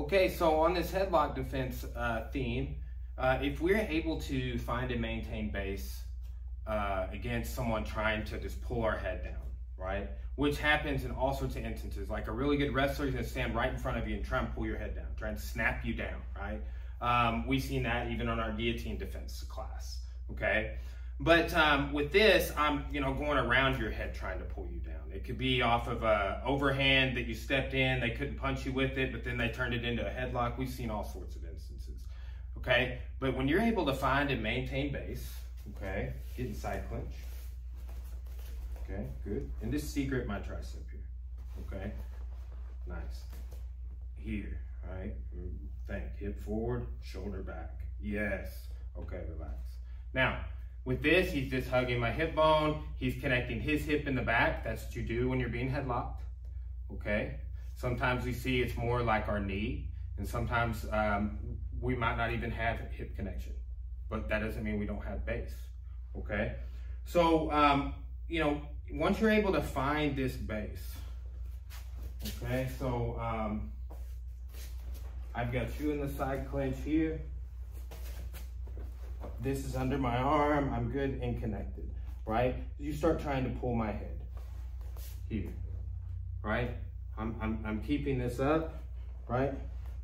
Okay, so on this headlock defense theme, if we're able to find and maintain base against someone trying to just pull our head down, right? Which happens in all sorts of instances. Like a really good wrestler is gonna stand right in front of you and try and pull your head down, try and snap you down, right? We've seen that even on our guillotine defense class, okay? But with this, I'm going around your head trying to pull you down. It could be off of a overhand that you stepped in, they couldn't punch you with it, but then they turned it into a headlock. We've seen all sorts of instances, okay? But when you're able to find and maintain base, okay, get in side clinch, okay, good. And just C-grip my tricep here, okay? Nice. Here, right? Think, hip forward, shoulder back. Yes, okay, relax. Now, with this, he's just hugging my hip bone. He's connecting his hip in the back. That's what you do when you're being headlocked, okay? Sometimes we see it's more like our knee, and sometimes we might not even have hip connection, but that doesn't mean we don't have base, okay? So, once you're able to find this base, okay? So, I've got you in the side clinch here. This is under my arm, I'm good and connected, right? You start trying to pull my head here, right? I'm keeping this up, right?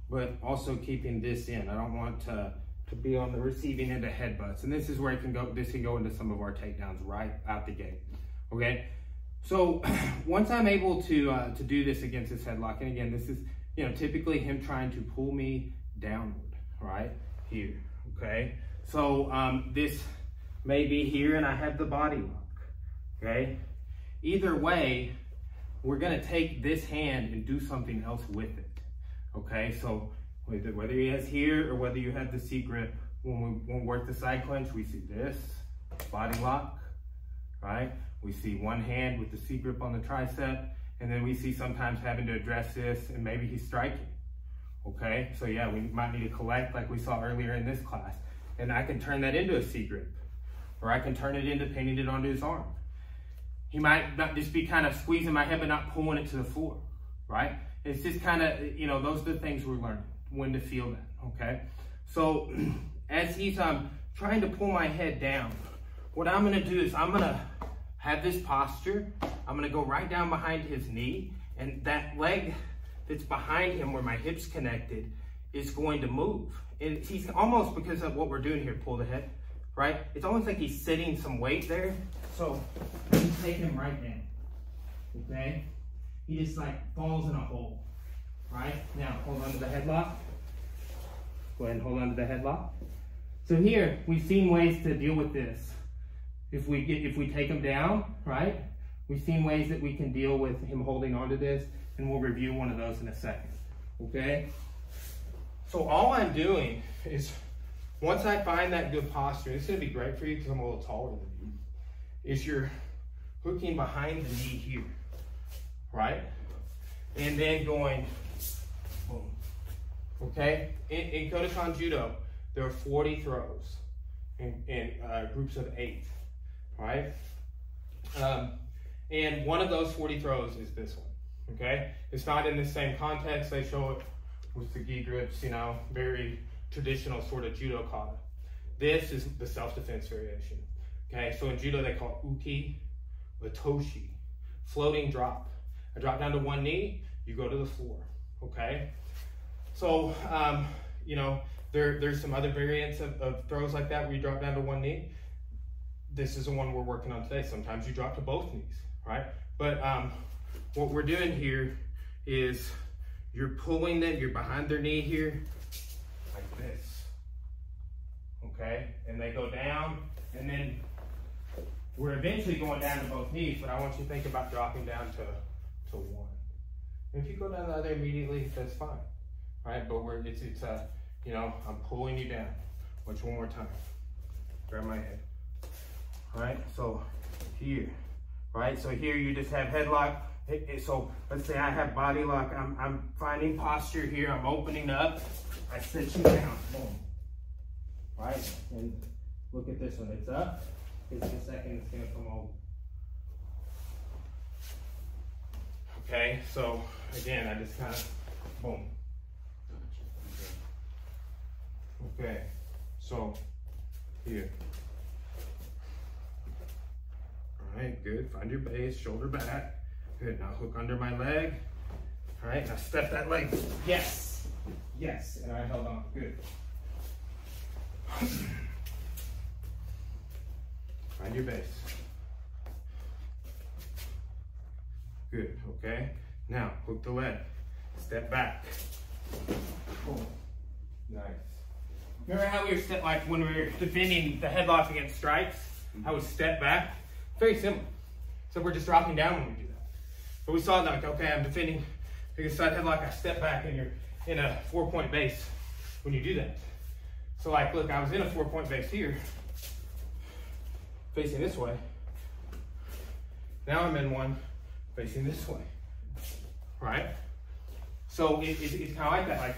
But also keeping this in. I don't want to be on the receiving end of headbutts. And this is where this can go into some of our takedowns right out the gate, okay? So once I'm able to do this against this headlock, and again, this is, typically him trying to pull me downward, right? Here, okay? So this may be here and I have the body lock, okay? Either way, we're gonna take this hand and do something else with it, okay? So whether he has here or whether you have the C-grip, when we work the side clinch, we see this, body lock, right? We see one hand with the C-grip on the tricep, and then we see sometimes having to address this and maybe he's striking, okay? So yeah, we might need to collect like we saw earlier in this class. And I can turn that into a C-grip, or I can turn it into pinning it onto his arm. He might not just be kind of squeezing my head, but not pulling it to the floor, right? It's just kind of, those are the things we're learning, when to feel that, okay? So as he's trying to pull my head down, what I'm gonna do is I'm gonna have this posture. I'm gonna go right down behind his knee, and that leg that's behind him where my hip's connected is going to move. And he's almost, because of what we're doing here, pull the head, right? It's almost like he's sitting some weight there. So you take him right down, okay? He just like falls in a hole, right? Now hold on to the headlock. Go ahead and hold on to the headlock. So here, we've seen ways to deal with this. If we take him down, right? We've seen ways that we can deal with him holding onto this, and we'll review one of those in a second, okay? So all I'm doing is, once I find that good posture, it's gonna be great for you because I'm a little taller than you, is you're hooking behind the knee here, right? And then going, boom, okay? In Kodokan Judo, there are 40 throws in groups of 8, right? And one of those 40 throws is this one, okay? It's not in the same context. They show it with the gi grips, very traditional sort of judo kata. This is the self-defense variation, okay? So in judo, they call it uki, toshi, floating drop. I drop down to one knee, you go to the floor, okay? So, there's some other variants of throws like that where you drop down to one knee. This is the one we're working on today. Sometimes you drop to both knees, right? But what we're doing here is you're pulling them, you're behind their knee here, like this, okay? And they go down, and then we're eventually going down to both knees, but I want you to think about dropping down to one. And if you go down the other immediately, that's fine, right? But I'm pulling you down. Watch one more time. Grab my head. All right, so here, right? So here you just have headlock. So let's say I have body lock. I'm finding posture here. I'm opening up. I sit you down. Boom. Right? And look at this one. It's up. In a second, it's going to come over. Okay, so again, I just kind of boom. Okay, so here. All right, good. Find your base, shoulder back. Good, now hook under my leg. All right, now step that leg. Yes, yes, and I held on, good. Find your base. Good, okay. Now, hook the leg. Step back. Cool. Nice. Remember how we were like when we were defending the headlock against strikes? I would step back. Very similar. So we're just dropping down when we do that. But we saw like, okay, I'm defending against side headlock, I step back and you're in a 4-point base when you do that. So like, look, I was in a 4-point base here, facing this way. Now I'm in one facing this way, right? So it's kind of like that. Like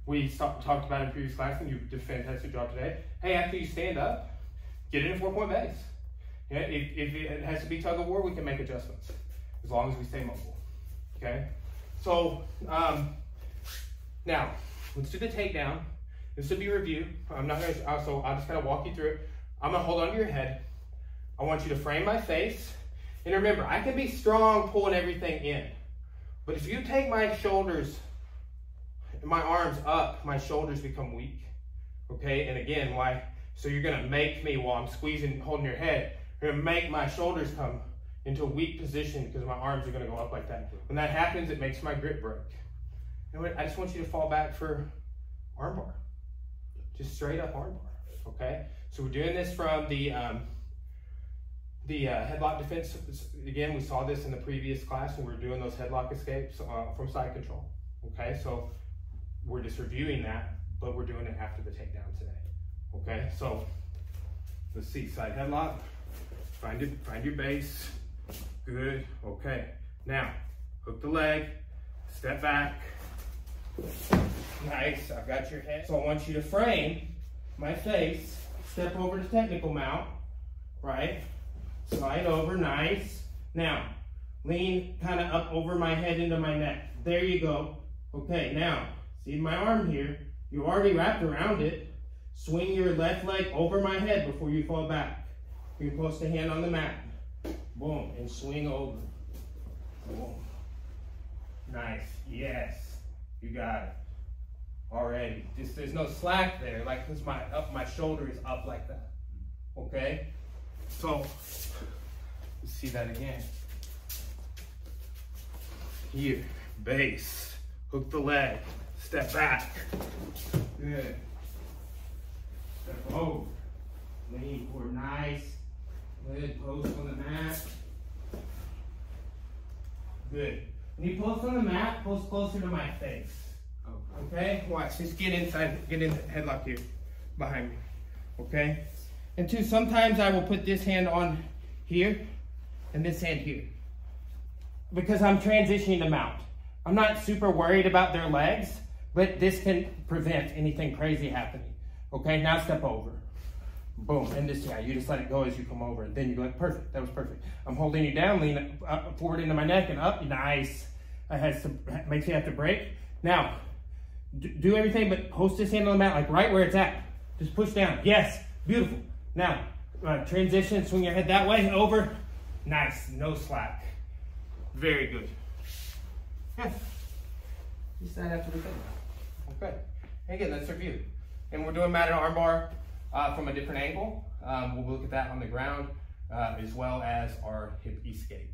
we talked about in previous class, and you did a fantastic job today. Hey, after you stand up, get in a 4-point base. Yeah, if it has to be tug of war, we can make adjustments as long as we stay mobile. Okay. So now let's do the takedown. This will be a review. I'm not gonna. So I'll just kind of walk you through it. I'm gonna hold onto your head. I want you to frame my face. And remember, I can be strong pulling everything in. But if you take my shoulders, my arms up, my shoulders become weak. Okay, and again, why? So you're gonna make me, while I'm squeezing, holding your head, you're gonna make my shoulders come into a weak position because my arms are gonna go up like that. When that happens, it makes my grip break. You know what? I just want you to fall back for armbar. Just straight up armbar, okay? So we're doing this from the headlock defense. Again, we saw this in the previous class when we were doing those headlock escapes from side control. Okay, so we're just reviewing that, but we're doing it after the takedown today. Okay, so let's see, side headlock. Find your base. Good. Okay. Now hook the leg. Step back. Nice. I've got your head. So I want you to frame my face. Step over to technical mount. Right. Slide over, nice. Now, lean kind of up over my head into my neck. There you go. Okay, now, see my arm here? You already wrapped around it. Swing your left leg over my head before you fall back. You can post a hand on the mat. Boom, and swing over. Boom. Nice, yes. You got it. Already. Just, there's no slack there, like, because my shoulder is up like that. Okay? So, let's see that again. Here, base, hook the leg, step back. Good. Step over, lean forward, nice. Good, post on the mat. Good. When you post on the mat, post closer to my face. Okay? Watch, just get inside, get in the headlock here, behind me. Okay? And two, sometimes I will put this hand on here and this hand here because I'm transitioning to mount. I'm not super worried about their legs, but this can prevent anything crazy happening. Okay, now step over. Boom, and this, yeah, you just let it go as you come over. And then you go, perfect, that was perfect. I'm holding you down, lean up, forward into my neck and up, nice. I had some, makes you have to break. Now, do everything but post this hand on the mat, like right where it's at. Just push down, yes, beautiful. Now, transition, swing your head that way, over. Nice, no slack. Very good. Yeah. Just that after the thing. Okay. Again, let's review. And we're doing mat and armbar from a different angle. We'll look at that on the ground as well as our hip escape.